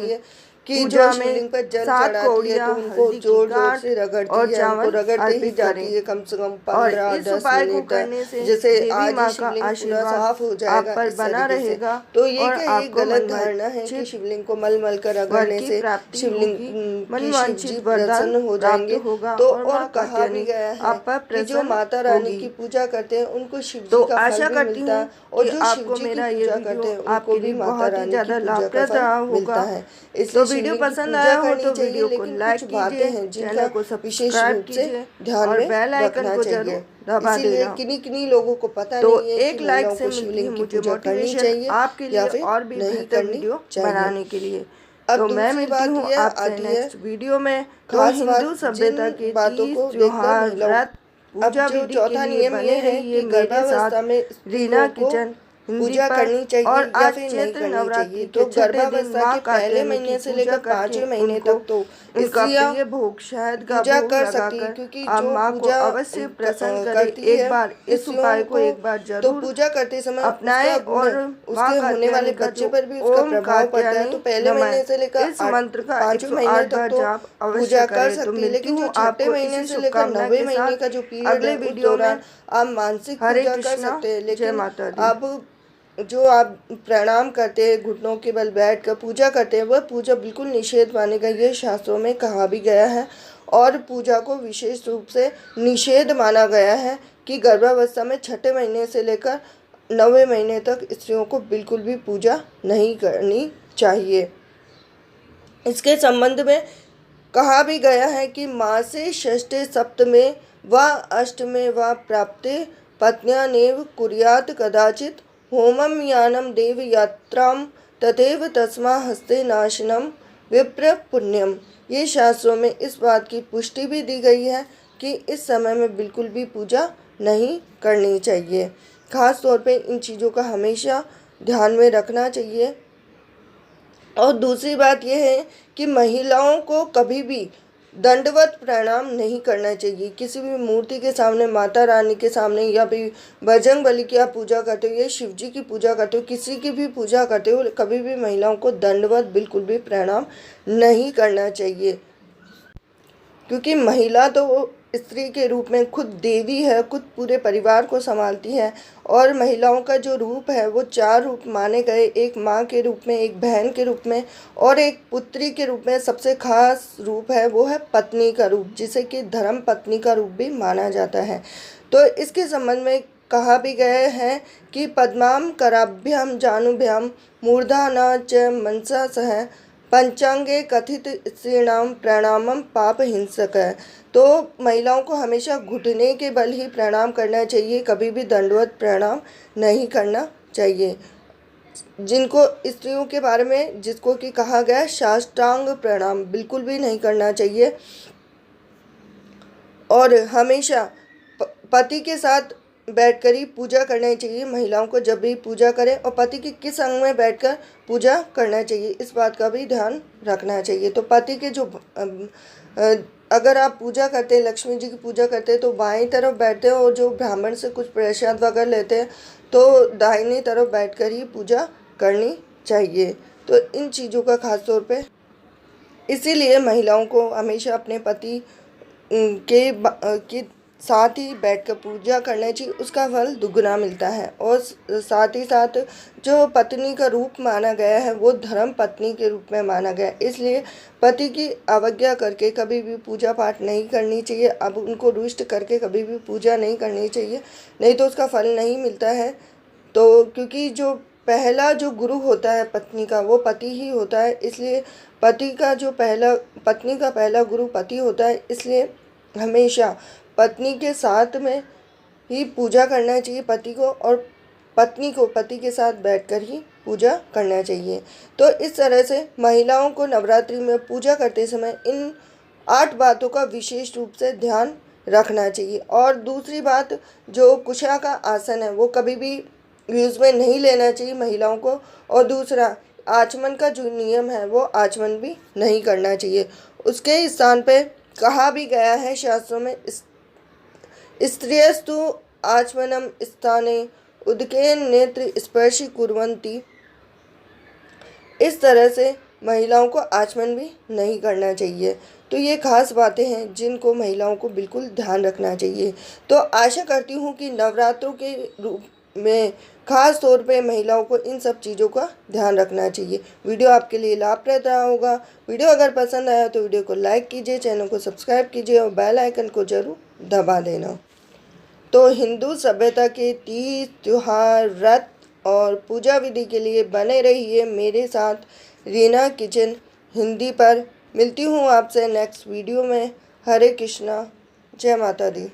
होती है, कि जो पूजा शिवलिंग में पर जल 7 चढ़ाती है कौड़ियाँ तो उनको हल्दी की जोर जोर गांठ से रगड़ती और है, उनको चावल रगड़ते ही अर्पित जाती करें। है कम से कम और 15-10 इस उपाय को मिनट तक, करने से जैसे देवी आज माँ ही का शिवलिंग पूरा आशीर्वाद साफ हो आप जाएगा पर इस बना तरीके से। रहेगा तो ये और क्या, ये आपको गलत धारणा है कि शिवलिंग को मल मल कर वर रगड़ने की से प्राप्ति शिवलिंग होगी, की शिव जी मनवांछित वरदान प्रसन्न हो प्राप्त जाएंगे। होगा तो और और माँ कहा भी कात्यायनी गया है आप पर कि जो प्रसन्न माता रानी होगी। की पूजा करते हैं उनको शिव तो जी का फल आशा भी करती मिलता हूँ है, और कि जो शिव आपको जी की मेरा ये पूजा वीडियो करते हैं उनको आपके भी लिए माता बहुत ही रानी की ज़्यादा पूजा का लाभप्रद फल रहा मिलता होगा। है। तो इसलिए वीडियो शिवलिंग की पसंद पूजा आया हो करनी तो चाहिए, वीडियो को लेकिन लाइक कुछ बातें कीजिए, हैं चैनल जिनका को विशेष सब्सक्राइब रूप से कीजिए ध्यान और में बेल आइकन रखना को चाहिए। जरूर दबा इसीलिए देना। किन्हीं किन्हीं लोगों को पता तो नहीं है कि एक लाइक महिलाओं से को मिलती है शिवलिंग की मुझे पूजा करनी मोटिवेशन चाहिए आपके या लिए फिर और भी नहीं बेहतर करनी वीडियो चाहिए। बनाने के लिए। अब तो मैं दूसरी मिलती बात हूँ यह आपसे आती है, नेक्स्ट वीडियो में। तो खास हिंदू बात सभ्यता जिन के बातों 30 को देखकर त्योहार महिलाओं, व्रत अब पूजा जो विधि के चौथा लिए नियम बने ये है रहिए कि मेरे साथ। गर्भावस्था में रीना स्त्रियों को किचन हिंदी पूजा पर। करनी चाहिए और या आज फिर नहीं चैत्र करनी चाहिए। नवरात्रि तो के छठे दिन गर्भावस्था माँ के पहले कात्यायनी की महीने से पूजा लेकर करके 5वें महीने उनको तक तो उनका स्त्रियां प्रिय भोग शहद का पूजा भोग कर सकती है, लगाकर क्योंकि आप जो माँ को पूजा अवश्य प्रसन्न करें। करती एक है बार इस स्त्रियों उपाय को को, एक बार तो जरूर पूजा करते समय उसका अपनाएं गुण और माँ उसके होने वाले कात्यायनी का बच्चे जो पर भी उसका ओम प्रभाव पड़ता है। कात्यायनी तो पहले नमः महीने से लेकर इस मंत्र का 5वें महीने 108 तक बार तो जाप अवश्य पूजा कर करें। तो सकती है, मिलती लेकिन जो हूँ छठे आपको महीने इसी से लेकर शुभकामना 9वें के महीने का साथ जो पीरियड है अगले उस वीडियो दौरान में। आप मानसिक हरे पूजा कर कृष्णा, सकते हैं। जय लेकिन माता दी। अब जो आप प्रणाम करते हैं, घुटनों के बल बैठ कर पूजा करते हैं, वह पूजा बिल्कुल निषेध माने गई है, शास्त्रों में कहा भी गया है। और पूजा को विशेष रूप से निषेध माना गया है कि गर्भावस्था में छठे महीने से लेकर 9वें महीने तक स्त्रियों को बिल्कुल भी पूजा नहीं करनी चाहिए। इसके संबंध में कहा भी गया है कि मासे षष्ठे सप्तमे व अष्टमे व प्राप्ते पत्न्यानेव कुर्यात् कदाचित् होमं यानं देवयात्रां तथैव तस्मा हस्ते नाशनम विप्र पुण्यम। ये शास्त्रों में इस बात की पुष्टि भी दी गई है कि इस समय में बिल्कुल भी पूजा नहीं करनी चाहिए। खास तौर पे इन चीज़ों का हमेशा ध्यान में रखना चाहिए। और दूसरी बात यह है कि महिलाओं को कभी भी दंडवत प्रणाम नहीं करना चाहिए। किसी भी मूर्ति के सामने, माता रानी के सामने, या फिर बजरंग बली की आप पूजा करते हो या शिव जी की पूजा करते हो, किसी की भी पूजा करते हो, कभी भी महिलाओं को दंडवत बिल्कुल भी प्रणाम नहीं करना चाहिए। क्योंकि महिला तो स्त्री के रूप में खुद देवी है, खुद पूरे परिवार को संभालती है। और महिलाओं का जो रूप है वो 4 रूप माने गए, एक माँ के रूप में, एक बहन के रूप में और एक पुत्री के रूप में। सबसे खास रूप है वो है पत्नी का रूप, जिसे कि धर्म पत्नी का रूप भी माना जाता है। तो इसके संबंध में कहा भी गया है कि पद्माम कराभ्याम जानुभ्याम मूर्धा न च मनसा सह पंचांगे कथित स्त्रीणाम प्रणामम पाप हिंसक है। तो महिलाओं को हमेशा घुटने के बल ही प्रणाम करना चाहिए, कभी भी दंडवत प्रणाम नहीं करना चाहिए। जिनको स्त्रियों के बारे में जिसको कि कहा गया साष्टांग प्रणाम बिल्कुल भी नहीं करना चाहिए। और हमेशा पति के साथ बैठकर ही पूजा करनी चाहिए महिलाओं को, जब भी पूजा करें, और पति के किस अंग में बैठकर पूजा करना चाहिए इस बात का भी ध्यान रखना चाहिए। तो पति के जो अगर आप पूजा करते हैं, लक्ष्मी जी की पूजा करते हैं, तो बाईं तरफ बैठते हैं, और जो ब्राह्मण से कुछ प्रसाद वगैरह लेते हैं तो दाहिनी तरफ बैठकर ही पूजा करनी चाहिए। तो इन चीज़ों का खास तौर पे इसीलिए महिलाओं को हमेशा अपने पति के साथ ही बैठकर पूजा करना चाहिए, उसका फल दुगना मिलता है। और साथ ही साथ जो पत्नी का रूप माना गया है वो धर्म पत्नी के रूप में माना गया है, इसलिए पति की अवज्ञा करके कभी भी पूजा पाठ नहीं करनी चाहिए। अब उनको रुष्ट करके कभी भी पूजा नहीं करनी चाहिए, नहीं तो उसका फल नहीं मिलता है। तो क्योंकि जो पहला जो गुरु होता है पत्नी का वो पति ही होता है, इसलिए पत्नी का पहला गुरु पति होता है, इसलिए हमेशा पत्नी के साथ में ही पूजा करना चाहिए पति को, और पत्नी को पति के साथ बैठकर ही पूजा करना चाहिए। तो इस तरह से महिलाओं को नवरात्रि में पूजा करते समय इन 8 बातों का विशेष रूप से ध्यान रखना चाहिए। और दूसरी बात, जो कुशा का आसन है वो कभी भी यूज़ में नहीं लेना चाहिए महिलाओं को। और दूसरा, आचमन का जो नियम है वो आचमन भी नहीं करना चाहिए। उसके स्थान पे कहा भी गया है शास्त्रों में, स्त्रियस्तु आचमनम स्थाने उदके नेत्र स्पर्शी कुर्वन्ति। इस तरह से महिलाओं को आचमन भी नहीं करना चाहिए। तो ये खास बातें हैं जिनको महिलाओं को बिल्कुल ध्यान रखना चाहिए। तो आशा करती हूँ कि नवरात्रों के रूप में खास तौर पे महिलाओं को इन सब चीज़ों का ध्यान रखना चाहिए। वीडियो आपके लिए लाभप्रद रहा होगा। वीडियो अगर पसंद आया तो वीडियो को लाइक कीजिए, चैनल को सब्सक्राइब कीजिए और बेल आइकन को ज़रूर दबा देना। तो हिंदू सभ्यता के तीज, त्योहार, व्रत और पूजा विधि के लिए बने रहिए मेरे साथ रीना किचन हिंदी पर। मिलती हूँ आपसे नेक्स्ट वीडियो में। हरे कृष्णा, जय माता दी।